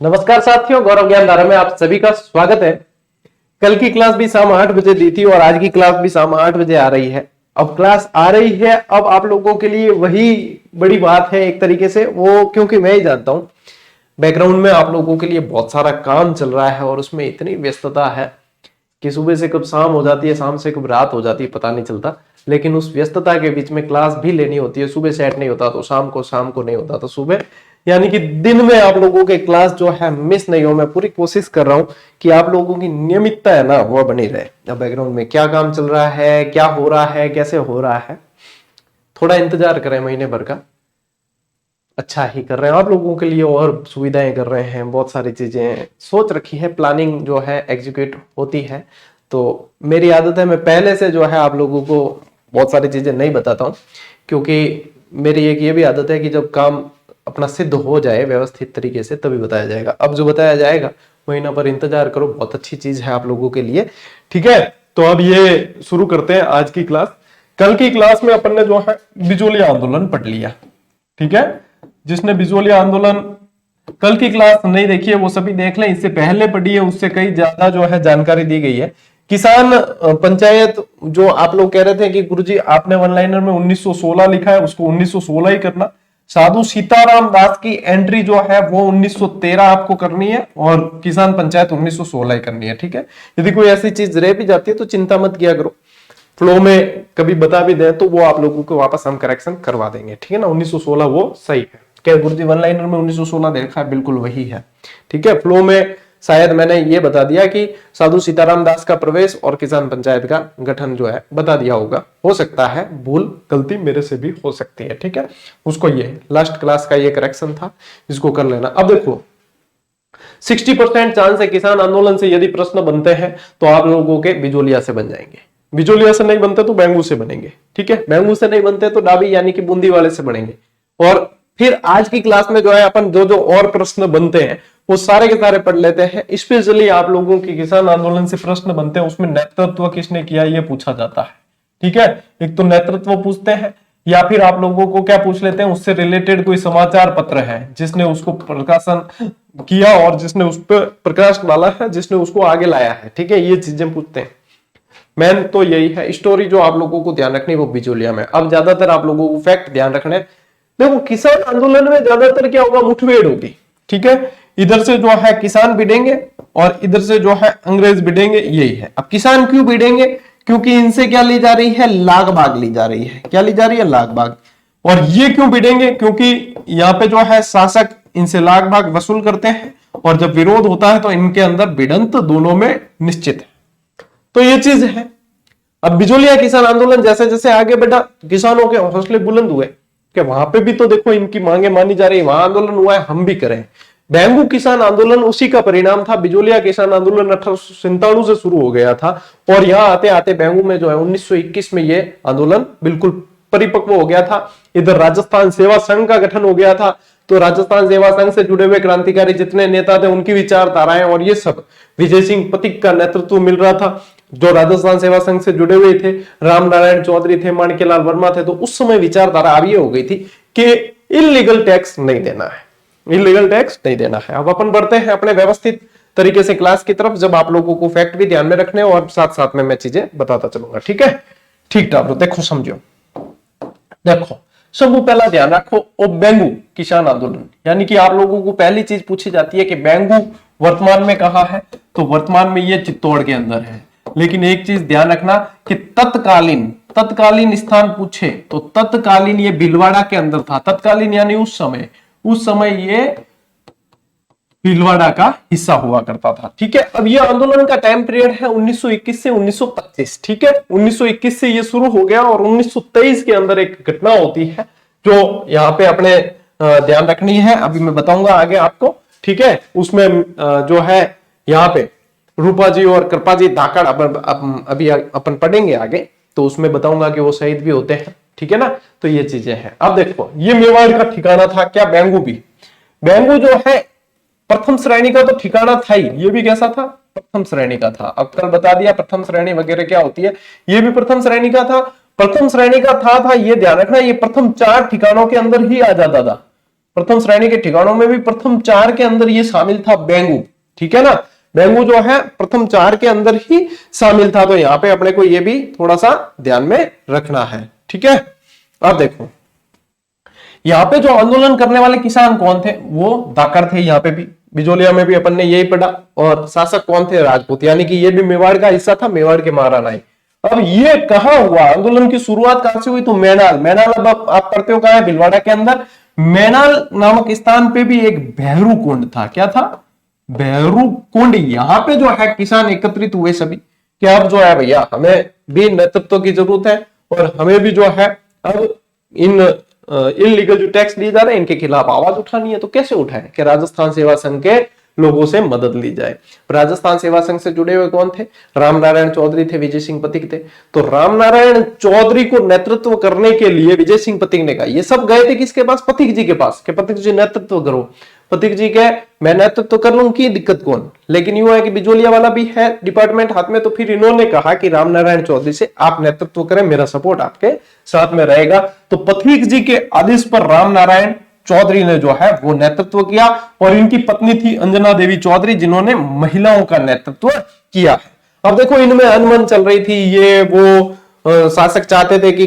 नमस्कार साथियों, गौरव ज्ञान धारा में आप सभी का स्वागत है। कल की क्लास भी शाम 8 बजे दी थी और आज की क्लास भी शाम 8 बजे आ रही है। अब क्लास आ रही है, अब आप लोगों के लिए वही बड़ी बात है एक तरीके से, वो क्योंकि मैं ही जानता हूं बैकग्राउंड में आप लोगों के लिए बहुत सारा काम चल रहा है और उसमें इतनी व्यस्तता है कि सुबह से कब शाम हो जाती है, शाम से कब रात हो जाती है, पता नहीं चलता। लेकिन उस व्यस्तता के बीच में क्लास भी लेनी होती है। सुबह सेट नहीं होता तो शाम को नहीं होता तो सुबह, यानी कि दिन में आप लोगों के क्लास जो है मिस नहीं हो। मैं पूरी कोशिश कर रहा हूं कि आप लोगों की नियमितता है ना वो बनी रहे। अब बैकग्राउंड में क्या काम चल रहा है, क्या हो रहा है, कैसे हो रहा है, थोड़ा इंतजार करें महीने भर का। अच्छा ही कर रहे हैं आप लोगों के लिए और सुविधाएं कर रहे हैं, बहुत सारी चीजें सोच रखी है, प्लानिंग जो है एग्जीक्यूट होती है। तो मेरी आदत है, मैं पहले से जो है आप लोगों को बहुत सारी चीजें नहीं बताता हूँ, क्योंकि मेरी एक ये भी आदत है कि जब काम अपना सिद्ध हो जाए व्यवस्थित तरीके से तभी बताया जाएगा। अब जो बताया जाएगा महीना पर इंतजार करो, बहुत अच्छी चीज है आप लोगों के लिए। ठीक है, तो अब ये शुरू करते हैं आज की क्लास। कल की क्लास में अपन ने जो है बिजोलिया आंदोलन पढ़ लिया। ठीक है, जिसने बिजोलिया आंदोलन कल की क्लास नहीं देखी है वो सभी देख लें, इससे पहले पढ़ी है उससे कई ज्यादा जो है जानकारी दी गई है। किसान पंचायत जो आप लोग कह रहे थे कि गुरुजी आपने वन लाइनर में 1916 लिखा है, उसको 1916 ही करना। साधु सीताराम दास की एंट्री जो है वो 1913 आपको करनी है और किसान पंचायत 1916 ही करनी है। ठीक है, यदि कोई ऐसी चीज रह भी जाती है तो चिंता मत किया करो, फ्लो में कभी बता भी दें तो वो आप लोगों को वापस हम करेक्शन करवा देंगे। ठीक है ना, 1916 वो सही है। क्या गुरुजी वन लाइनर में 1916 देखा है? बिल्कुल वही है। ठीक है, फ्लो में शायद मैंने ये बता दिया कि साधु सीताराम दास का प्रवेश और किसान पंचायत का गठन जो है बता दिया होगा। हो सकता है भूल गलती मेरे से भी हो सकती है। ठीक है, उसको ये लास्ट क्लास का ये करेक्शन था, इसको कर लेना। अब देखो 60% चांस है किसान आंदोलन से यदि प्रश्न बनते हैं तो आप लोगों के बिजोलिया से बन जाएंगे। बिजोलिया से नहीं बनते तो बैंगू से बनेंगे। ठीक है, बैंगू से नहीं बनते तो डाबी यानी कि बूंदी वाले से बनेंगे। और फिर आज की क्लास में जो है अपन जो जो और प्रश्न बनते हैं वो सारे के सारे पढ़ लेते हैं। स्पेशली आप लोगों के किसान आंदोलन से प्रश्न बनते हैं, उसमें नेतृत्व किसने किया ये पूछा जाता है। ठीक है, एक तो नेतृत्व पूछते हैं या फिर आप लोगों को क्या पूछ लेते हैं, उससे रिलेटेड कोई समाचार पत्र है जिसने उसको प्रकाशन किया और जिसने उस पर प्रकाश डाला है, जिसने उसको आगे लाया है। ठीक है, ये चीजें पूछते हैं। मेन तो यही है स्टोरी जो आप लोगों को ध्यान रखनी वो बिजोलिया में। अब ज्यादातर आप लोगों को फैक्ट ध्यान रखने, देखो किसान आंदोलन में ज्यादातर क्या होगा, मुठभेड़ होगी। ठीक है, इधर से जो है किसान भिड़ेंगे और इधर से जो है अंग्रेज भिड़ेंगे, यही है। अब किसान क्यों भिड़ेंगे? क्योंकि इनसे क्या ली जा रही है, लाग बाग ली जा रही है। क्या ली जा रही है? लाग बाग। और ये क्यों भिड़ेंगे? क्योंकि यहाँ पे जो है शासक इनसे लाग बाग वसूल करते हैं और जब विरोध होता है तो इनके अंदर भिड़ंत दोनों में निश्चित है। तो ये चीज है। अब बिजोलिया किसान आंदोलन जैसे जैसे आगे बढ़ा, किसानों के हौसले बुलंद हुए कि वहां पे भी तो देखो इनकी मांगे मानी जा रही, वहां आंदोलन हुआ है, हम भी करें। बैंगू किसान आंदोलन उसी का परिणाम था। बिजोलिया किसान आंदोलन 1897 से शुरू हो गया था और यहाँ आते आते बैंगू में जो है 1921 में ये आंदोलन बिल्कुल परिपक्व हो गया था। इधर राजस्थान सेवा संघ का गठन हो गया था, तो राजस्थान सेवा संघ से जुड़े हुए क्रांतिकारी जितने नेता थे उनकी विचारधाराएं और ये सब विजय सिंह पथिक का नेतृत्व मिल रहा था जो राजस्थान सेवा संघ से जुड़े हुए थे। राम नारायण चौधरी थे, माणिक्यलाल वर्मा थे। तो उस समय विचारधारा अब ये हो गई थी कि इलीगल टैक्स नहीं देना है, इलीगल टैक्स नहीं देना है। अब अपन बढ़ते हैं अपने व्यवस्थित तरीके से क्लास की तरफ, जब आप लोगों को फैक्ट भी ध्यान में रखने और साथ साथ में मैं चीजें बताता चलूंगा। ठीक है, ठीक ठाक। देखो समझो, देखो सब पहला ध्यान रखो ओ बैंगू किसान आंदोलन, यानी कि आप लोगों को पहली चीज पूछी जाती है कि बैंगू वर्तमान में कहां है, तो वर्तमान में ये चित्तौड़ के अंदर है। लेकिन एक चीज ध्यान रखना कि तत्कालीन स्थान पूछे तो तत्कालीन ये भीलवाड़ा के अंदर था। तत्कालीन यानी उस समय ये भीलवाड़ा का हिस्सा हुआ करता था। ठीक है, अब ये आंदोलन का टाइम पीरियड है 1921 से 1925। ठीक है, 1921 से ये शुरू हो गया और 1923 के अंदर एक घटना होती है जो यहाँ पे अपने ध्यान रखनी है, अभी मैं बताऊंगा आगे आपको। ठीक है, उसमें जो है यहाँ पे रूपा जी और कृपा जी धाकड़ अभी अपन पढ़ेंगे आगे, तो उसमें बताऊंगा कि वो शहीद भी होते हैं। ठीक है ना, तो ये चीजें हैं। अब देखो ये मेवाड़ का ठिकाना था क्या? बैंगू भी, बैंगू जो है प्रथम श्रेणी का तो ठिकाना था ही, ये भी कैसा था? प्रथम श्रेणी का था। अब कल बता दिया प्रथम श्रेणी वगैरह क्या होती है, ये भी प्रथम श्रेणी का था। प्रथम श्रेणी का था ये ध्यान रखना, ये प्रथम 4 ठिकानों के अंदर ही आ जाता था। प्रथम श्रेणी के ठिकानों में भी प्रथम 4 के अंदर ये शामिल था बेंगू, ठीक है ना। बेंगू जो है प्रथम 4 के अंदर ही शामिल था, तो यहां पे अपने को ये भी थोड़ा सा ध्यान में रखना है, ठीक है। अब देखो यहाँ पे जो आंदोलन करने वाले किसान कौन थे, वो दाकर थे। यहाँ पे भी बिजोलिया में भी अपन ने यही पढ़ा। और शासक कौन थे, राजपूत, यानी कि ये भी मेवाड़ का हिस्सा था, मेवाड़ के महाराणा। अब ये कहां हुआ, आंदोलन की शुरुआत कहां से हुई, तो मैनाल। मैनाल अब आप पढ़ते हो कहां है, भीलवाड़ा के अंदर। मैनाल नामक स्थान पे भी एक भैरू कुंड था। क्या था, भैरू कुंड। यहाँ पे जो है किसान एकत्रित हुए सभी कि अब जो है भैया हमें भी नेतृत्व की जरूरत है, और हमें भी जो है अब इन इलीगल जो टैक्स लिए जा रहे हैं इनके खिलाफ आवाज उठानी है। तो कैसे उठाए कि राजस्थान सेवा संघ के लोगों से मदद ली जाए। राजस्थान सेवा संघ से जुड़े हुए कौन थे, राम नारायण चौधरी थे, विजय सिंह पथिक थे। तो राम नारायण चौधरी को नेतृत्व करने के लिए विजय सिंह पथिक ने कहा, ये सब गए थे किसके पास, पथिक जी के पास, कि पथिक जी नेतृत्व करो। पथिक जी के मैं नेतृत्व कर लूं, की दिक्कत कौन। लेकिन यूं है कि बिजोलिया वाला भी है डिपार्टमेंट हाथ में, तो फिर इन्होंने कहा कि राम नारायण चौधरी से आप नेतृत्व करें, मेरा सपोर्ट आपके साथ में रहेगा। तो पथिक जी के आदेश पर राम नारायण चौधरी ने जो है वो नेतृत्व किया, और इनकी पत्नी थी अंजना देवी चौधरी, जिन्होंने महिलाओं का नेतृत्व किया है। अब देखो इनमें अनबन चल रही थी, ये वो शासक चाहते थे कि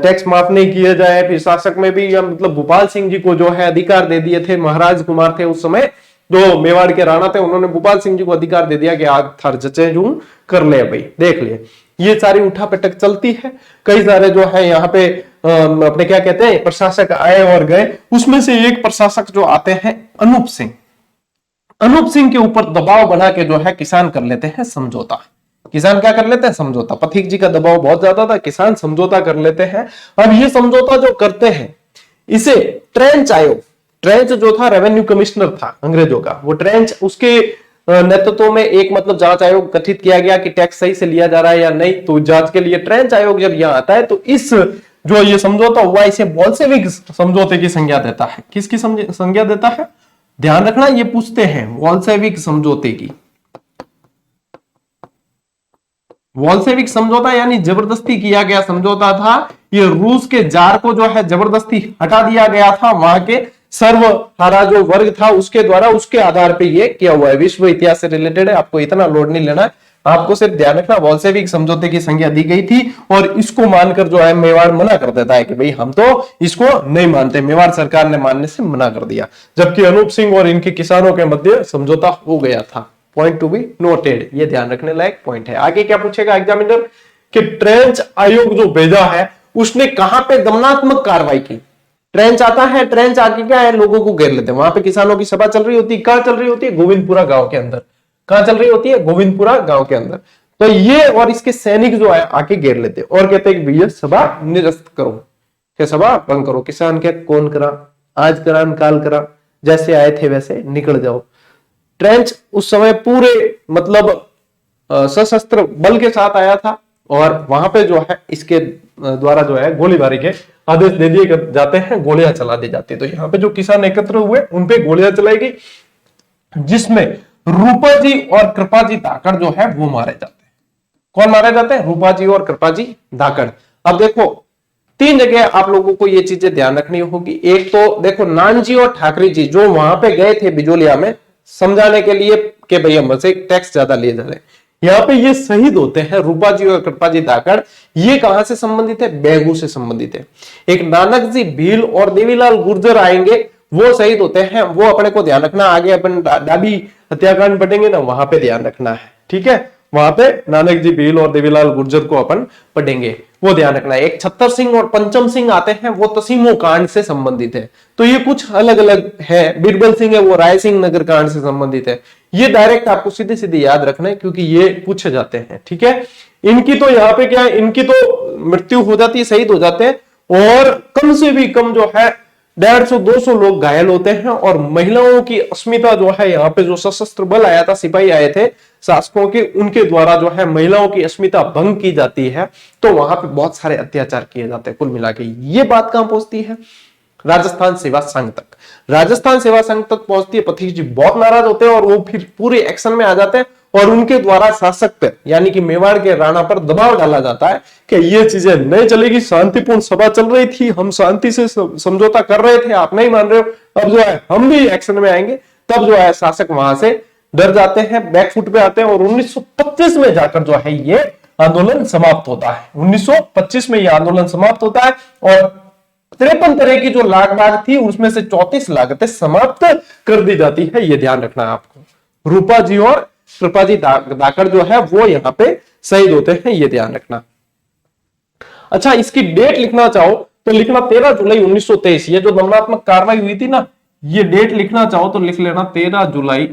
टैक्स माफ नहीं किया जाए। फिर शासक में भी मतलब भोपाल सिंह जी को जो है अधिकार दे दिए थे, महाराज कुमार थे उस समय, जो मेवाड़ के राणा थे, उन्होंने भोपाल सिंह जी को अधिकार दे दिया कि आज थार जचे जू कर ले भाई, देख लिए। ये सारी उठा पटक चलती है। कई सारे जो है यहाँ पे अपने क्या कहते हैं प्रशासक आए और गए। उसमें से एक प्रशासक जो आते हैं अनूप सिंह। अनूप सिंह के ऊपर दबाव बना के जो है किसान कर लेते हैं समझौता। किसान क्या कर लेते हैं, समझौता। पथिक जी का दबाव बहुत ज्यादा था, किसान समझौता कर लेते हैं। अब ये समझौता जो करते हैं इसे ट्रेंच आयोग, ट्रेंच जो था रेवेन्यू कमिश्नर था अंग्रेजों का, वो ट्रेंच, उसके नेतृत्व में एक मतलब जांच आयोग गठित किया गया कि टैक्स सही से लिया जा रहा है या नहीं। तो जांच के लिए ट्रेंच आयोग जब यहां आता है, तो इस जो ये समझौता हुआ इसे बोल्शेविक समझौते की संज्ञा देता है। किसकी संज्ञा देता है, ध्यान रखना, ये पूछते हैं बोल्शेविक समझौते की। बोल्शेविक समझौता यानी जबरदस्ती किया गया समझौता था। ये रूस के जार को जो है जबरदस्ती हटा दिया गया था, वहां के सर्वहारा जो वर्ग था उसके द्वारा, उसके आधार पे ये किया हुआ है। विश्व इतिहास से रिलेटेड है, आपको इतना लोड नहीं लेना है, आपको सिर्फ ध्यान रखना बोल्शेविक समझौते की संज्ञा दी गई थी। और इसको मानकर जो है मेवाड़ मना कर देता है कि भाई हम तो इसको नहीं मानते, मेवाड़ सरकार ने मानने से मना कर दिया। जबकि अनूप सिंह और इनके किसानों के मध्य समझौता हो गया था। पॉइंट टू बी नोटेड, ये ध्यान रखने लायक पॉइंट है। आगे क्या पूछेगा एग्जामिनर कि ट्रेंच आयोग जो भेजा है उसने कहां पे दमनात्मक कार्रवाई की। ट्रेंच आता है, ट्रेंच आके क्या है, लोगों को घेर लेते हैं। वहां पे किसानों की सभा चल रही होती है, कहां चल रही होती है, गोविंदपुरा गांव के अंदर। कहां चल रही होती है, गोविंदपुरा गांव के अंदर। तो ये और इसके सैनिक जो है आके घेर लेते हैं और कहते हैं कि भैया सभा निरस्त करो, कि सभा भंग करो। किसान के कौन करा, आज करा काल करा, जैसे आए थे वैसे निकल जाओ। ट्रेंच उस समय पूरे मतलब सशस्त्र बल के साथ आया था, और वहां पे जो है इसके द्वारा जो है गोलीबारी के आदेश दे दिए जाते हैं, गोलियां चला दी जाती है। तो यहाँ पे जो किसान एकत्र हुए उन पे गोलियां चलाई गई, जिसमें रूपा जी और कृपा जी धाकड़ जो है वो मारे जाते हैं। कौन मारे जाते हैं, रूपा जी और कृपा जी धाकड़। अब देखो 3 जगह आप लोगों को ये चीजें ध्यान रखनी होगी। एक तो देखो नानजी और ठाकरे जी जो वहां पे गए थे बिजोलिया में समझाने के लिए कि भैया हमसे टैक्स ज्यादा लिए जा रहे हैं, यहाँ पे ये शहीद होते हैं। रूपा जी और कृपा जी धाकड़ ये कहां से संबंधित है, बेगू से संबंधित है। एक नानक जी भील और देवीलाल गुर्जर आएंगे, वो शहीद होते हैं। वो अपने को ध्यान रखना, आगे अपन डाबी हत्याकांड पढ़ेंगे ना, वहां पे ध्यान रखना है, ठीक है। वहां पे नानक जी भील और देवीलाल गुर्जर को अपन पढ़ेंगे, वो ध्यान रखना है। एक छत्तर सिंह और पंचम सिंह आते हैं, वो तसीमो कांड से संबंधित है। तो ये कुछ अलग अलग है। बीरबल सिंह है, वो राय सिंह नगर कांड से संबंधित है। ये डायरेक्ट आपको सीधे सीधे याद रखना है, क्योंकि ये पूछे जाते हैं, ठीक है। इनकी तो यहाँ पे क्या है, इनकी तो मृत्यु हो जाती है, शहीद हो जाते हैं, और कम से भी कम जो है 150-200 लोग घायल होते हैं। और महिलाओं की अस्मिता जो है, यहाँ पे जो सशस्त्र बल आया था, सिपाही आए थे शासकों के, उनके द्वारा जो है महिलाओं की अस्मिता भंग की जाती है। तो वहां पे बहुत सारे अत्याचार किए जाते हैं। कुल मिला के ये बात कहां पहुंचती है, राजस्थान सेवा संघ तक। राजस्थान सेवा संघ तक पहुंचती है। पथिक जी बहुत नाराज होते हैं और वो फिर पूरे एक्शन में आ जाते हैं और उनके द्वारा शासक पर यानी कि मेवाड़ के राणा पर दबाव डाला जाता है कि ये चीजें नहीं चलेगी, शांतिपूर्ण सभा चल रही थी, हम शांति से समझौता कर रहे थे, आप नहीं मान रहे हो, अब जो है हम भी एक्शन में आएंगे। तब जो है शासक वहां से डर जाते हैं, बैकफुट पे आते हैं और 1925 में जाकर जो है ये आंदोलन समाप्त होता है। 1925 में ये आंदोलन समाप्त होता है और 53 तरह की जो लाग थी उसमें से 34 लागतें समाप्त कर दी जाती है। ये ध्यान रखना है आपको। रूपा जी और कृपा जी दाकर जो है वो यहाँ पे शहीद होते हैं, ये ध्यान रखना। अच्छा, इसकी डेट लिखना चाहो तो लिखना 13 जुलाई 1923। ये जो दमनात्मक कार्रवाई हुई थी ना, ये डेट लिखना चाहो तो लिख लेना 13 जुलाई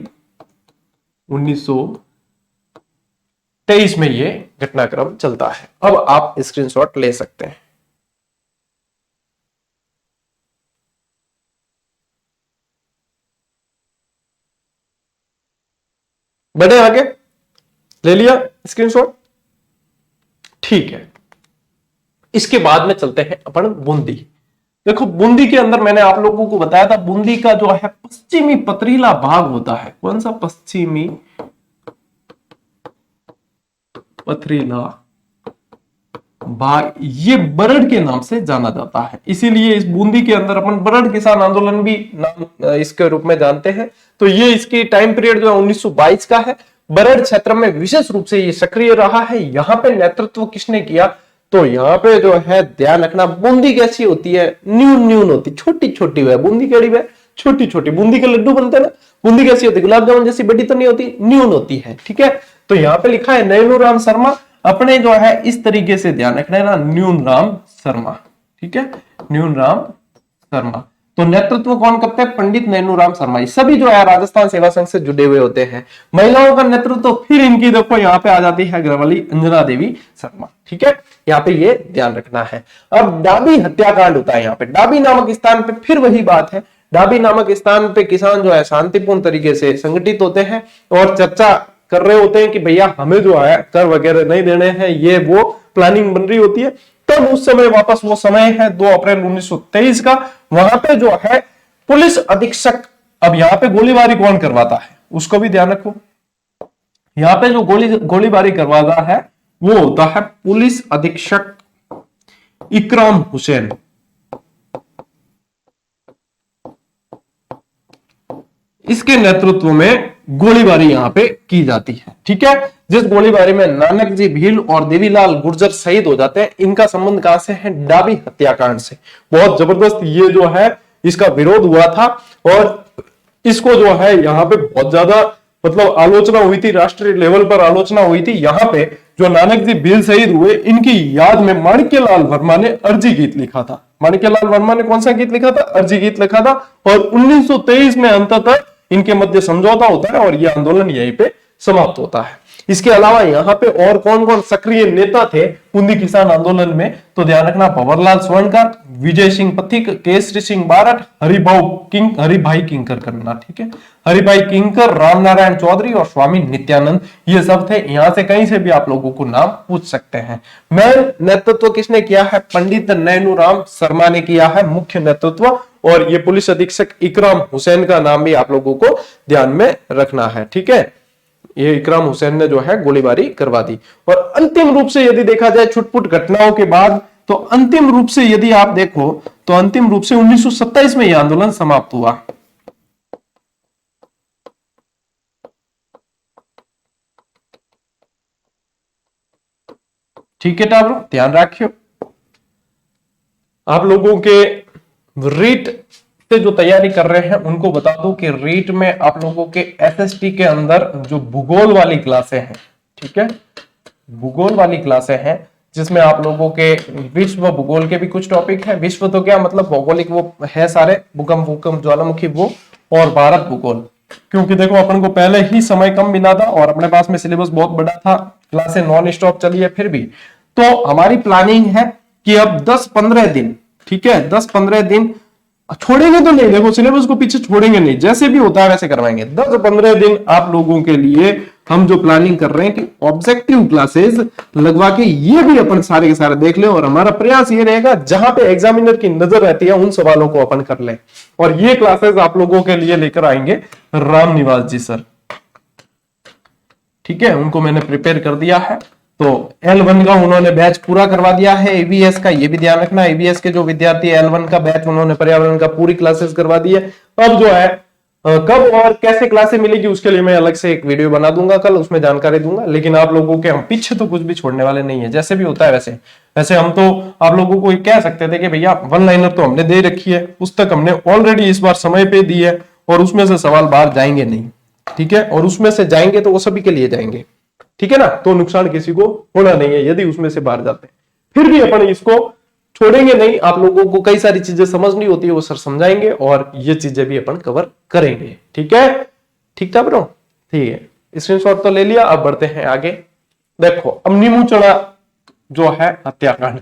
1923 में ये घटनाक्रम चलता है। अब आप स्क्रीनशॉट ले सकते हैं। बढ़े आगे, ले लिया स्क्रीनशॉट, ठीक है। इसके बाद में चलते हैं अपन बूंदी। देखो बूंदी के अंदर मैंने आप लोगों को बताया था, बूंदी का जो है पश्चिमी पथरीला भाग होता है। कौन सा? पश्चिमी पथरीला भाग, ये बरड़ के नाम से जाना जाता है, इसीलिए इस बूंदी के अंदर अपन बरड़ किसान आंदोलन भी नाम इसके रूप में जानते हैं। तो ये इसकी टाइम पीरियड जो है 1922 का है। बरड़ क्षेत्र में विशेष रूप से ये सक्रिय रहा है। यहाँ पे नेतृत्व किसने किया? तो यहाँ पे जो है ध्यान रखना, बूंदी कैसी होती है? न्यून न्यून होती, छोटी छोटी है बूंदी। केड़ी है? छोटी छोटी। बूंदी के लड्डू बनते हैं ना, बूंदी कैसी होती? गुलाब जामुन जैसी बड़ी तो नहीं होती, न्यून होती है, ठीक है। तो यहाँ पे लिखा है नैनूराम शर्मा, अपने जो है इस तरीके से ध्यान रखना है ना, न्यूनराम शर्मा, ठीक है, न्यूनराम शर्मा। तो नेतृत्व कौन करते हैं? पंडित नैनूराम शर्मा। ये सभी जो है राजस्थान सेवा संघ से जुड़े हुए होते हैं। महिलाओं का नेतृत्व फिर इनकी देखो यहाँ पे आ जाती है ग्रवाली अंजना देवी शर्मा, ठीक है। यहाँ पे ये ध्यान रखना है। अब डाबी हत्याकांड होता है यहाँ पे। डाबी नामक स्थान पे फिर वही बात है, डाबी नामक स्थान पे किसान जो है शांतिपूर्ण तरीके से संगठित होते हैं और चर्चा कर रहे होते हैं कि भैया हमें जो है कर वगैरह नहीं देने हैं, ये वो प्लानिंग बन रही होती है। तब उस समय वापस वो समय है 2 अप्रैल 1923 का। वहां पे जो है पुलिस अधीक्षक, अब यहाँ पे गोलीबारी कौन करवाता है उसको भी ध्यान रखो। यहाँ पे जो गोलीबारी करवाता है वो होता है पुलिस अधीक्षक इकराम हुसैन। इसके नेतृत्व में गोलीबारी यहां पे की जाती है, ठीक है। जिस गोलीबारी में नानक जी भील और देवीलाल गुर्जर शहीद हो जाते हैं। इनका संबंध कहां से है? डाबी हत्याकांड से। बहुत जबरदस्त ये जो है इसका विरोध हुआ था और इसको जो है यहाँ पे बहुत ज्यादा मतलब आलोचना हुई थी, राष्ट्रीय लेवल पर आलोचना हुई थी। यहाँ पे जो नानक जी भील शहीद हुए, इनकी याद में माणिक्यलाल वर्मा ने अर्जी गीत लिखा था। माणिक्यलाल वर्मा ने कौन सा गीत लिखा था? अर्जी गीत लिखा था। और 1923 में अंततः इनके मध्य समझौता होता है और यह आंदोलन यहीं पे समाप्त होता है। इसके अलावा यहाँ पे और कौन कौन सक्रिय नेता थे बूंदी किसान आंदोलन में? तो ध्यान रखना, भंवरलाल स्वर्णकर, विजय सिंह पथिक, केसरी सिंह बारठ, हरिभाई किंकर करना, ठीक है, हरिभाई किंकर, रामनारायण चौधरी और स्वामी नित्यानंद, ये सब थे। यहां से कहीं से भी आप लोगों को नाम पूछ सकते हैं। मैं नेतृत्व किसने किया है? पंडित नैनूराम शर्मा ने किया है मुख्य नेतृत्व। और ये पुलिस अधीक्षक इकराम हुसैन का नाम भी आप लोगों को ध्यान में रखना है, ठीक है। ये इकराम हुसैन ने जो है गोलीबारी करवा दी। और अंतिम रूप से यदि देखा जाए छुटपुट घटनाओं के बाद, तो अंतिम रूप से यदि आप देखो तो अंतिम रूप से 1927 में यह आंदोलन समाप्त हुआ। ठीक है टाबरो, ध्यान रखियो। आप लोगों के रीट से जो तैयारी कर रहे हैं उनको बता दूं कि रीट में आप लोगों के एसएसटी के अंदर जो भूगोल वाली क्लासें हैं, ठीक है, भूगोल वाली क्लासें हैं, जिसमें आप लोगों के विश्व भूगोल के भी कुछ टॉपिक है। विश्व तो क्या मतलब भौगोलिक वो है सारे, भूकंप ज्वालामुखी वो, और भारत भूगोल। क्योंकि देखो अपन को पहले ही समय कम मिला था और अपने पास में सिलेबस बहुत बड़ा था, क्लासें नॉन स्टॉप चली है फिर भी। तो हमारी प्लानिंग है कि अब 10-15 दिन, ठीक है, 10-15 दिन छोड़ेंगे तो नहीं, देखो सिलेबस को पीछे छोड़ेंगे नहीं, जैसे भी होता है वैसे करवाएंगे। 10-15 दिन आप लोगों के लिए हम जो प्लानिंग कर रहे हैं कि ऑब्जेक्टिव क्लासेस लगवा के ये भी अपन सारे के सारे देख ले। और हमारा प्रयास ये रहेगा जहां पे एग्जामिनर की नजर रहती है उन सवालों को अपन कर लें। और ये क्लासेस आप लोगों के लिए लेकर आएंगे राम निवास जी सर। ठीक है, उनको मैंने प्रिपेयर कर दिया है। तो L1 का उन्होंने बैच पूरा करवा दिया है एबीएस का, ये भी ध्यान रखना। एबीएस के जो विद्यार्थी L1 का बैच उन्होंने पर्यावरण का पूरी क्लासेस करवा दी है। अब जो है कब और कैसे क्लासे मिलेगी उसके लिए मैं अलग से एक वीडियो बना दूंगा कल, उसमें जानकारी दूंगा। लेकिन आप लोगों के हम पीछे तो कुछ भी छोड़ने वाले नहीं है, जैसे भी होता है वैसे। वैसे हम तो आप लोगों को कह सकते थे कि भैया वन लाइनर तो हमने दे रखी है, पुस्तक हमने ऑलरेडी इस बार समय पे दी है, और उसमें से सवाल बाहर जाएंगे नहीं, ठीक है। और उसमें से जाएंगे तो वो सभी के लिए जाएंगे, ठीक है ना। तो नुकसान किसी को होना नहीं है यदि उसमें से बाहर जाते हैं। फिर भी अपन इसको छोड़ेंगे नहीं, आप लोगों को कई सारी चीजें समझनी होती है वो सर समझाएंगे, और ये चीजें भी अपन कवर करेंगे, ठीक है। ठीक था ब्रो, ठीक है, स्क्रीनशॉट तो ले लिया। अब बढ़ते हैं आगे। देखो अब नींबू चना जो है हत्याकांड,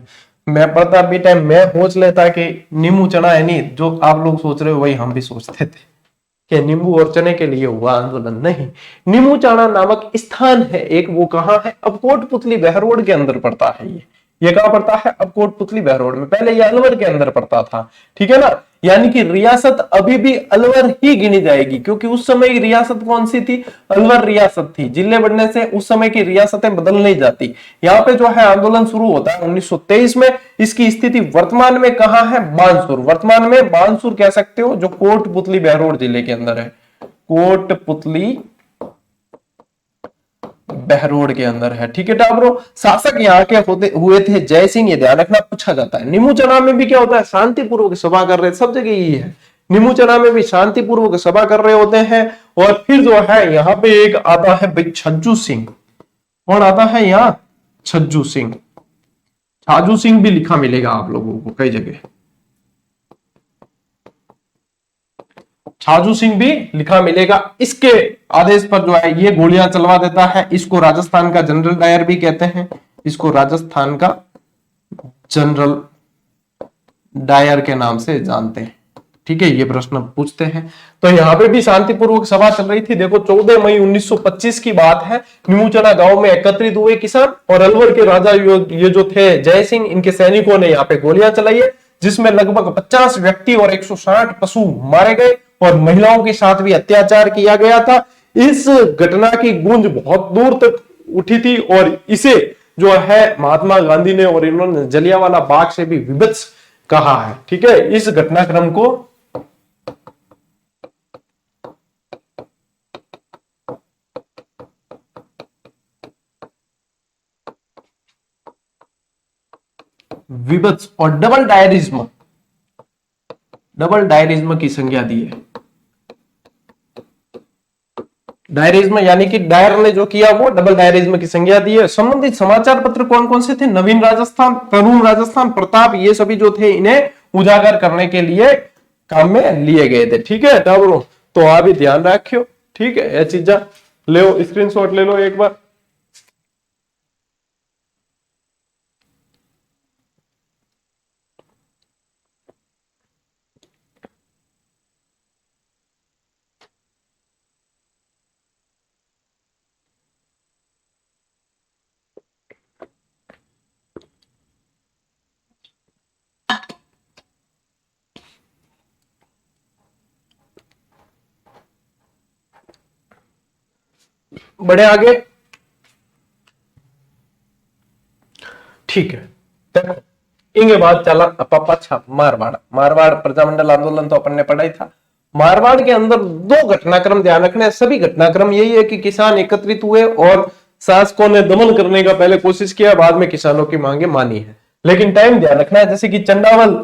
मैं पढ़ता भी टाइम मैं सोच लेता कि नींबू चना है नहीं, जो आप लोग सोच रहे हो वही हम भी सोचते थे कि नींबू और चने के लिए हुआ आंदोलन। नहीं, नींबू चाणा नामक स्थान है एक, वो कहाँ है, अब कोटपुतली बहरोड के अंदर पड़ता है। ये कहां पड़ता है, अब कोटपुतली बहरोड में। पहले ये अलवर के अंदर पड़ता था, ठीक है ना। यानी कि रियासत अभी भी अलवर ही गिनी जाएगी, क्योंकि उस समय की रियासत कौन सी थी, अलवर रियासत थी। जिले बढ़ने से उस समय की रियासतें बदल नहीं जाती। यहाँ पे जो है आंदोलन शुरू होता है 1923 में। इसकी स्थिति वर्तमान में कहां है, बानसूर। वर्तमान में बानसूर कह सकते हो, जो कोटपुतली बहरोड जिले के अंदर है। कोटपुतली बहरोड के अंदर है, ठीक है टाबरो। शासक यहाँ के होते हुए थे जय सिंह, ये ध्यान रखना, पूछा जाता है। नींबू चना में भी क्या होता है, शांतिपूर्वक सभा कर रहे, सब जगह यही है। नींबू चना में भी शांतिपूर्वक सभा कर रहे होते हैं। और फिर जो है यहाँ पे एक आता है भाई छज्जू सिंह। कौन आता है यहाँ, छज्जू सिंह। छाजू सिंह भी लिखा मिलेगा आप लोगों को कई जगह, छाजू सिंह भी लिखा मिलेगा। इसके आदेश पर जो है ये गोलियां चलवा देता है। इसको राजस्थान का जनरल डायर भी कहते हैं, इसको राजस्थान का जनरल डायर के नाम से जानते हैं, ठीक है। ये प्रश्न पूछते हैं। तो यहाँ पे भी शांतिपूर्वक सभा चल रही थी। देखो 14 मई 1925 की बात है। नीमूचना गांव में एकत्रित हुए किसान और अलवर के राजा ये जो थे जय सिंह, इनके सैनिकों ने यहाँ पे गोलियां चलाई है, जिसमें लगभग 50 व्यक्ति और 160 पशु मारे गए, और महिलाओं के साथ भी अत्याचार किया गया था। इस घटना की गूंज बहुत दूर तक उठी थी, और इसे जो है महात्मा गांधी ने और इन्होंने जलियांवाला बाग से भी विभत्स कहा है, ठीक है। इस घटनाक्रम को विभत्स और डबल डायरिज्म की संज्ञा दी है। डायरिज्म यानी कि डायर ने जो किया वो डबल डायरिज्म की संज्ञा दी है। संबंधित समाचार पत्र कौन कौन से थे, नवीन राजस्थान, तरुण राजस्थान, प्रताप, ये सभी जो थे इन्हें उजागर करने के लिए काम में लिए गए थे, ठीक है। तो आप भी ध्यान रखियो, ठीक है। यह चीजा ले लो, स्क्रीनशॉट ले लो एक बार। बढ़े आगे, ठीक है। देखो इंगे बाद चला पाछा मारवाड़ प्रजामंडल आंदोलन तो अपन ने पढ़ा ही था। मारवाड़ के अंदर दो घटनाक्रम ध्यान रखना है। सभी घटनाक्रम यही है कि किसान एकत्रित हुए और शासकों ने दमन करने का पहले कोशिश किया, बाद में किसानों की मांगे मानी है। लेकिन टाइम ध्यान रखना है, जैसे कि चंडावल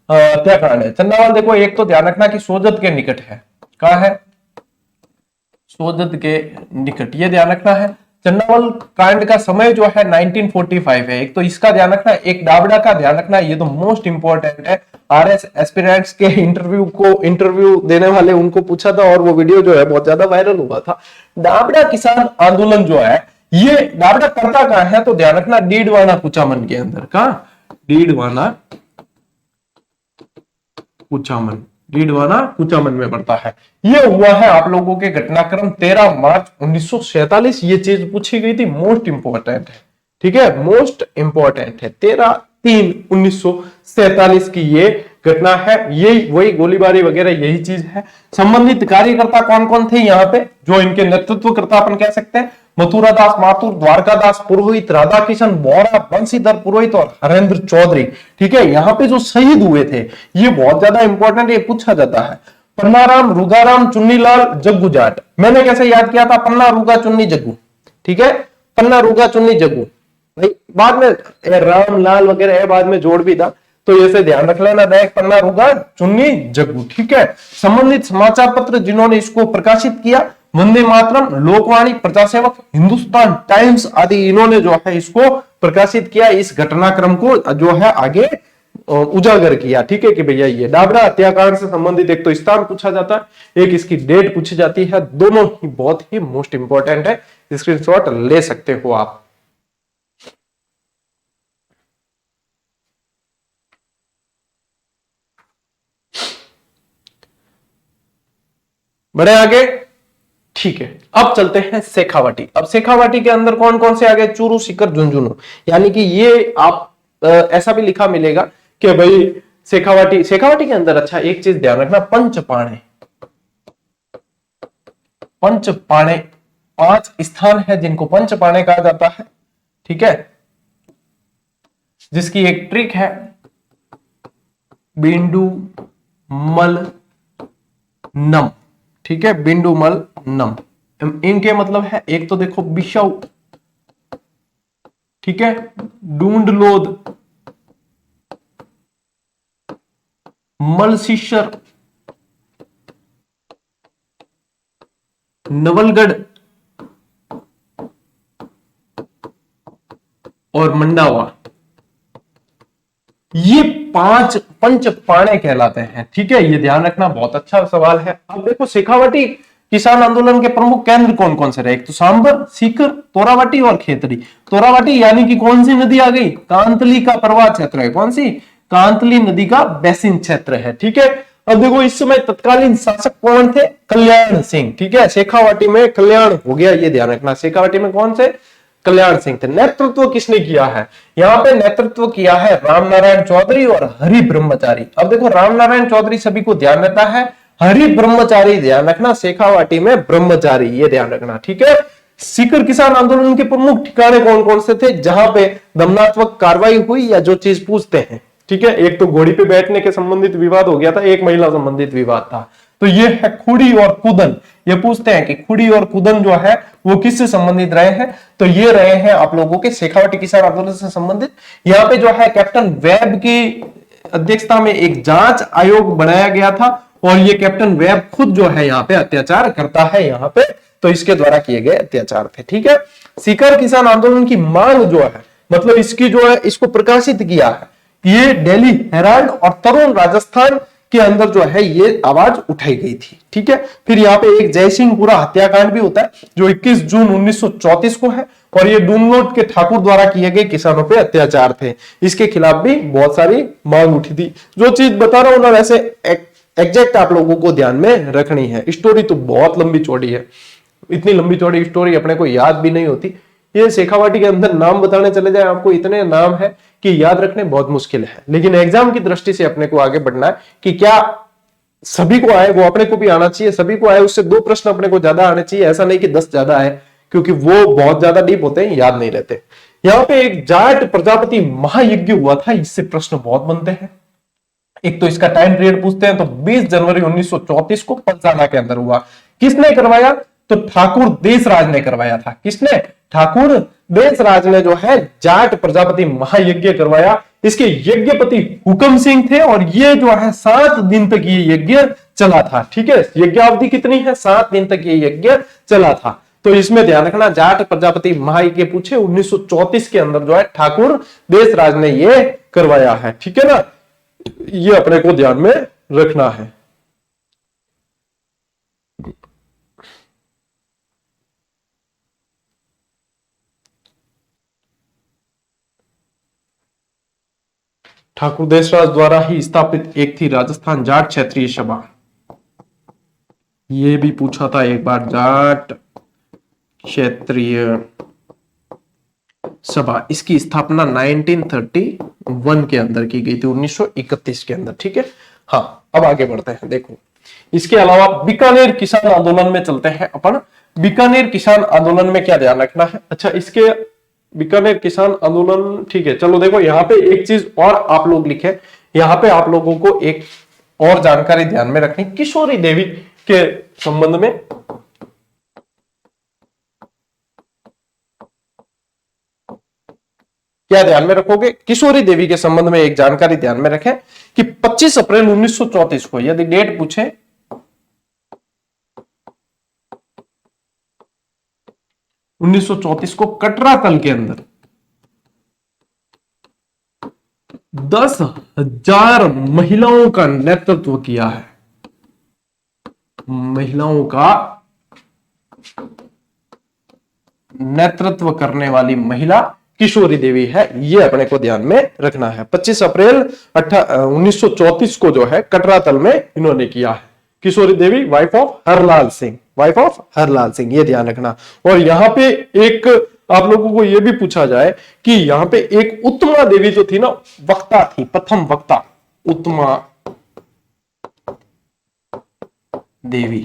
हत्याकांड है। चंडावल देखो एक तो ध्यान रखना कि सोजत के निकट है। कहा है, सोजत के निकट, ये ध्यान रखना है। चंडावल कांड का समय जो है 1945 है। एक तो इसका ध्यान रखना है, एक दाबड़ा का ध्यान रखना है, ये तो मोस्ट इंपॉर्टेंट है। आरएस एस्पिरेंट्स के इंटरव्यू देने वाले उनको पूछा था, और वो वीडियो जो है बहुत ज्यादा वायरल हुआ था। दाबड़ा किसान आंदोलन जो है, ये दाबड़ा करता कहां है, तो ध्यान रखना डीडवाना कुचामन के अंदर। कहा, डीडवाना कुचामन में पड़ता है। ये हुआ है आप लोगों के घटनाक्रम 13 मार्च 1947। ये चीज पूछी गई थी, मोस्ट इंपॉर्टेंट है, ठीक है, मोस्ट इंपॉर्टेंट है। 13/3/1947 की ये घटना है। यही वही गोलीबारी वगैरह यही चीज है। संबंधित कार्यकर्ता कौन कौन थे यहाँ पे, जो इनके नेतृत्वकर्ता अपन कह सकते हैं, मथुरा दास माथुर, द्वारका दास पुरोहित, राधा किशन बोरा, बंशीधर पुरोहित और हरेंद्र चौधरी। ठीक है, यहाँ पे जो शहीद हुए थे ये बहुत ज्यादा इंपॉर्टेंट, ये पूछा जाता है। पन्नाराम, रुगाराम, चुन्नीलाल, जग्गू जाट। मैंने कैसे याद किया था, पन्ना रुगा चुन्नी जग्गू। ठीक है, पन्ना रुगा चुन्नी जग्गू भाई, बाद में राम लाल वगैरह बाद में जोड़ भी था, तो ऐसे ध्यान रख लेना, पन्ना रुगा चुन्नी जग्गू। ठीक है, संबंधित समाचार पत्र जिन्होंने इसको प्रकाशित किया, वंदे मातरम, लोकवाणी, प्रजासेवक, हिंदुस्तान टाइम्स आदि, इन्होंने जो है इसको प्रकाशित किया, इस घटनाक्रम को जो है आगे उजागर किया। ठीक है कि भैया ये डाबरा हत्याकांड से संबंधित एक तो स्थान पूछा जाता है, एक इसकी डेट पूछी जाती है, दोनों ही बहुत ही मोस्ट इंपॉर्टेंट है, स्क्रीनशॉट ले सकते हो आप। बढ़े आगे। ठीक है, अब चलते हैं शेखावाटी। अब शेखावाटी के अंदर कौन कौन से आ गए, चूरू, सीकर, झुंझुनू। यानी कि ये आप ऐसा भी लिखा मिलेगा कि भाई शेखावाटी, शेखावाटी के अंदर अच्छा एक चीज ध्यान रखना, पंचपाणे, पंचपाणे 5 स्थान है जिनको पंचपाणे कहा जाता है। ठीक है, जिसकी एक ट्रिक है, बिंदु मल नम। ठीक है, बिंदु मल नम, इनके मतलब है, एक तो देखो बिशव, ठीक है, डूंडलोद, मलसीशर, नवलगढ़ और मंडावा, ये 5 पंचपाणे कहलाते हैं। ठीक है, ये ध्यान रखना, बहुत अच्छा सवाल है। अब देखो शेखावाटी किसान आंदोलन के प्रमुख केंद्र कौन कौन से रहे, एक तो सांबर, सीकर, तोरावाटी और खेतड़ी। तोरावाटी यानी कि कौन सी नदी आ गई, कांतली का प्रवाह क्षेत्र है, कौन सी, कांतली नदी का बेसिन क्षेत्र है। ठीक है, अब देखो इस समय तत्कालीन शासक कौन थे, कल्याण सिंह। ठीक है, शेखावाटी में कल्याण हो गया, ये ध्यान रखना, शेखावाटी में कौन से, कल्याण सिंह थे। नेतृत्व किसने किया है, यहाँ पे नेतृत्व किया है रामनारायण चौधरी और हरि ब्रह्मचारी। अब देखो रामनारायण चौधरी सभी को ध्यान रहता है, हरि ब्रह्मचारी ध्यान रखना, शेखावाटी में ब्रह्मचारी, ये ध्यान रखना। ठीक है, सीकर किसान आंदोलन के प्रमुख ठिकाने कौन कौन से थे, जहां पे दमनात्मक कार्रवाई हुई या जो चीज पूछते हैं। ठीक है, एक तो घोड़ी पे बैठने के संबंधित विवाद हो गया था, एक महिला संबंधित विवाद था, तो ये है खुड़ी और कुदन। ये पूछते हैं कि खुड़ी और कुदन जो है वो किससे संबंधित रहे हैं, तो ये रहे हैं आप लोगों के शेखावाटी किसान आंदोलन से संबंधित। यहाँ पे जो है कैप्टन वेब की अध्यक्षता में एक जांच आयोग बनाया गया था, और ये कैप्टन वेब खुद जो है यहाँ पे अत्याचार करता है यहाँ पे, तो इसके द्वारा किए गए अत्याचार थे। ठीक है, सीकर किसान आंदोलन की मांग जो है, मतलब इसकी जो है, इसको प्रकाशित किया है, ये दिल्ली हेराल्ड और तरुण राजस्थान के अंदर जो है ये आवाज उठाई गई थी। ठीक है, फिर यहाँ पे एक जयसिंहपुरा हत्याकांड भी होता है जो 21 जून 1934 को है, और ये डूनलोड के ठाकुर द्वारा किए गए किसानों पे अत्याचार थे, इसके खिलाफ भी बहुत सारी मांग उठी थी। जो चीज बता रहा हूं ना, वैसे एग्जैक्ट आप लोगों को ध्यान में रखनी है। स्टोरी तो बहुत लंबी चौड़ी है, इतनी लंबी चौड़ी स्टोरी अपने को याद भी नहीं होती। ये शेखावाटी के अंदर नाम बताने चले जाए आपको, इतने नाम है कि याद रखने बहुत मुश्किल है, लेकिन एग्जाम की दृष्टि से अपने को आगे बढ़ना है कि क्या सभी को आए, वो अपने को भी आना चाहिए, सभी को आए, उससे 2 प्रश्न अपने को ज्यादा आने चाहिए, ऐसा नहीं कि 10 ज्यादा आए, क्योंकि वो बहुत ज्यादा डीप होते हैं, याद नहीं रहते। यहाँ पे एक जाट प्रजापति महायज्ञ हुआ था, इससे प्रश्न बहुत बनते हैं। एक तो इसका टाइम पीरियड पूछते हैं, तो 20 जनवरी 1934 को पलसाना के अंदर हुआ। किसने करवाया, तो ठाकुर देशराज ने करवाया था। किसने, ठाकुर देशराज ने जो है जाट प्रजापति महायज्ञ करवाया। इसके यज्ञपति हुकम सिंह थे, और ये जो है 7 दिन तक ये यज्ञ चला था। ठीक है, यज्ञावधि कितनी है, 7 दिन तक ये यज्ञ चला था। तो इसमें ध्यान रखना, जाट प्रजापति महायज्ञ पूछे 1934 के अंदर जो है ठाकुर देशराज ने ये करवाया है। ठीक है ना, ये अपने को ध्यान में रखना है। ठाकुर देशराज द्वारा ही स्थापित एक थी राजस्थान जाट क्षेत्रीय सभा, ये भी पूछा था एक बार, जाट क्षेत्रीय सभा। इसकी स्थापना 1931 के अंदर की गई थी, 1931 के अंदर। ठीक है, हाँ अब आगे बढ़ते हैं। देखो इसके अलावा बीकानेर किसान आंदोलन में चलते हैं अपन। बीकानेर किसान आंदोलन में क्या ध्यान रखना है? अच्छा, इसके बीकानेर किसान आंदोलन, ठीक है, चलो देखो यहाँ पे एक चीज और आप लोग लिखे, यहाँ पे आप लोगों को एक और जानकारी ध्यान में रखनी, किशोरी देवी के संबंध में क्या ध्यान में रखोगे? किशोरी देवी के संबंध में एक जानकारी ध्यान में रखें कि 25 अप्रैल 1934 को यदि डेट पूछे, 1934 को कटरा तल के अंदर 10,000 महिलाओं का नेतृत्व किया है। महिलाओं का नेतृत्व करने वाली महिला किशोरी देवी है, ये अपने को ध्यान में रखना है। 25 अप्रैल 1934 को जो है कटरा तल में इन्होंने किया है। Kishori Devi wife of Harlal Singh, wife of Harlal Singh, ये ध्यान रखना। और यहां पे एक आप लोगों को यह भी पूछा जाए कि यहां पे एक उत्तमा देवी जो थी ना, वक्ता थी, प्रथम वक्ता उत्तमा देवी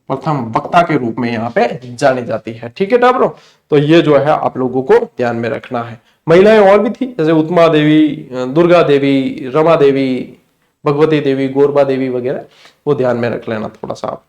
प्रथम वक्ता के रूप में यहाँ पे जानी जाती है। ठीक है टाबरो, तो ये जो है आप लोगों को ध्यान में रखना है। महिलाएं और भी थी, जैसे उत्तमा देवी, दुर्गा देवी, रमा देवी, भगवती देवी, गोरबा देवी वगैरह, वो ध्यान में रख लेना थोड़ा सा आप।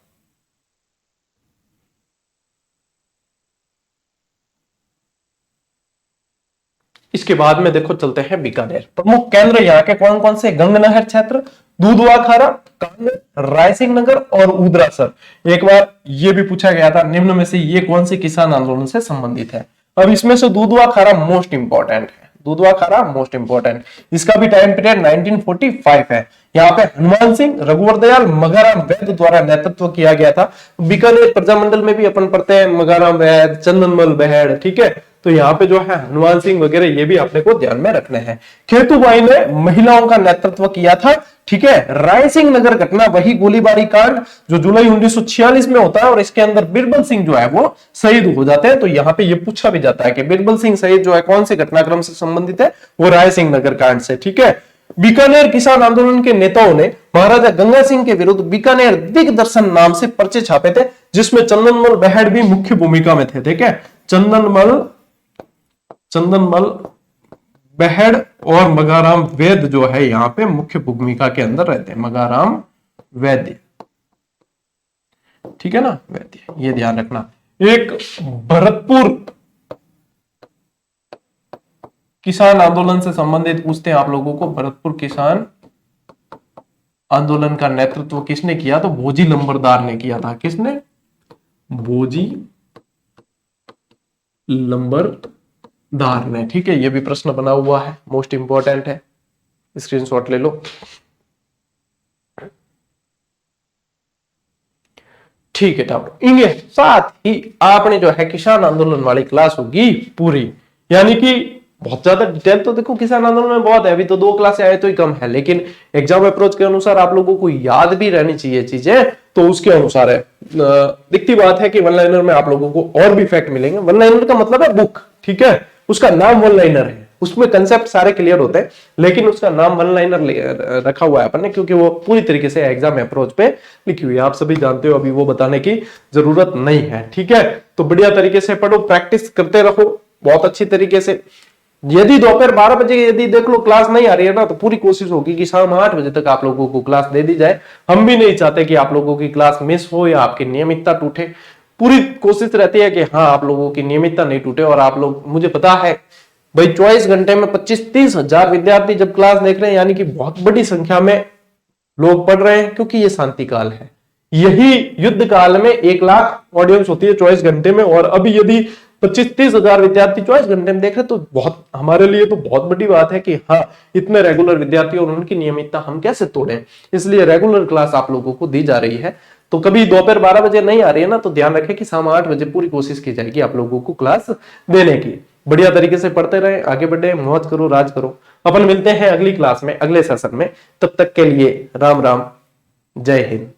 इसके बाद में देखो चलते हैं बीकानेर। प्रमुख केंद्र यहाँ के कौन कौन से? गंगनहर क्षेत्र, दूधवा खारा, कांगड़, रायसिंह नगर और उदरासर। एक बार ये भी पूछा गया था, निम्न में से ये कौन से किसान आंदोलन से संबंधित है? अब इसमें से दूधवा खारा मोस्ट इंपॉर्टेंट है, दूधवा खारा मोस्ट इंपॉर्टेंट। इसका भी टाइम पीरियड 1945 है। यहाँ पे हनुमान सिंह, रघुवर दयाल, मगाराम वैद्य द्वारा नेतृत्व किया गया था। बीकानेर प्रजामंडल में भी अपन पढ़ते हैं मगाराम वैद्य, चंदनमल बहेड़, ठीक है। तो यहाँ पे जो है हनुमान सिंह वगैरह ये भी अपने को ध्यान में रखने हैं। खेतूबाई ने महिलाओं का नेतृत्व किया था, ठीक है। रायसिंह नगर घटना, वही गोलीबारी कांड जो जुलाई 1946 में होता है और इसके अंदर बिरबल सिंह जो है वो शहीद हो जाते हैं। तो यहाँ पे ये पूछा भी जाता है कि बिरबल सिंह शहीद जो है कौन से घटनाक्रम से संबंधित है? वो रायसिंह नगर कांड से, ठीक है। बीकानेर किसान आंदोलन के नेताओं ने महाराजा गंगा सिंह के विरुद्ध बीकानेर दिग्दर्शन नाम से पर्चे छापे थे, जिसमें चंदनमल बहेड़ भी मुख्य भूमिका में थे, ठीक है। चंदनमल बहेड़ और मगाराम वैद्य जो है यहाँ पे मुख्य भूमिका के अंदर रहते हैं, मगाराम वैद्य, ठीक है ना, वैद्य, ये ध्यान रखना। एक भरतपुर किसान आंदोलन से संबंधित पूछते हैं आप लोगों को, भरतपुर किसान आंदोलन का नेतृत्व किसने किया? तो भोजी लंबरदार ने किया था। किसने? भोजी लंबरदार ने, ठीक है। ये भी प्रश्न बना हुआ है, मोस्ट इंपॉर्टेंट है, स्क्रीनशॉट ले लो। ठीक है टावर, इनके साथ ही आपने जो है किसान आंदोलन वाली क्लास होगी पूरी, यानी कि बहुत ज्यादा डिटेल तो देखो किसान आंदोलन में बहुत है, अभी तो 2 क्लासें आए तो ही कम है, लेकिन एग्जाम अप्रोच के अनुसार आप लोगों को याद भी रहनी चाहिए चीजें, तो उसके अनुसार है। दिखती बात है कि वन लाइनर में आप लोगों को और भी फैक्ट मिलेंगे। वन लाइनर का मतलब है बुक, ठीक है, उसका नाम वन लाइनर है, उसमें कंसेप्ट सारे क्लियर होते हैं, लेकिन उसका नाम वन लाइनर रखा हुआ है अपन ने, क्योंकि वो पूरी तरीके से एग्जाम अप्रोच पे लिखी हुई है। आप सभी जानते हो, अभी वो बताने की जरूरत नहीं है, ठीक है। तो बढ़िया तरीके से पढ़ो, प्रैक्टिस करते रहो बहुत अच्छी तरीके से। यदि दोपहर 12 बजे यदि देख लो क्लास नहीं आ रही है ना, तो पूरी कोशिश होगी कि शाम 8 बजे तक आप लोगों को क्लास दे दी जाए। हम भी नहीं चाहते कि आप लोगों की क्लास मिस हो या आपकी नियमितता टूटे। पूरी कोशिश रहती है कि हाँ, आप लोगों की नियमितता नहीं टूटे। और आप लोग, मुझे पता है भाई, 24 घंटे में 25-30 हजार विद्यार्थी जब क्लास देख रहे हैं, यानी कि बहुत बड़ी संख्या में लोग पढ़ रहे हैं, क्योंकि ये शांति काल है। यही युद्ध काल में 1 लाख ऑडियंस होती है 24 घंटे में, और अभी यदि 25-30 हजार विद्यार्थी 24 घंटे में देख रहे, तो बहुत, हमारे लिए तो बहुत बड़ी बात है कि हाँ, इतने रेगुलर विद्यार्थी और उनकी नियमितता हम कैसे तोड़ें। इसलिए रेगुलर क्लास आप लोगों को दी जा रही है। तो कभी दोपहर 12 बजे नहीं आ रही है ना, तो ध्यान रखें कि शाम 8 बजे पूरी कोशिश की जाएगी आप लोगों को क्लास देने की। बढ़िया तरीके से पढ़ते रहे, आगे बढ़े, मौज करो, राज करो। अपन मिलते हैं अगली क्लास में, अगले सेशन में। तब तक के लिए राम राम, जय हिंद।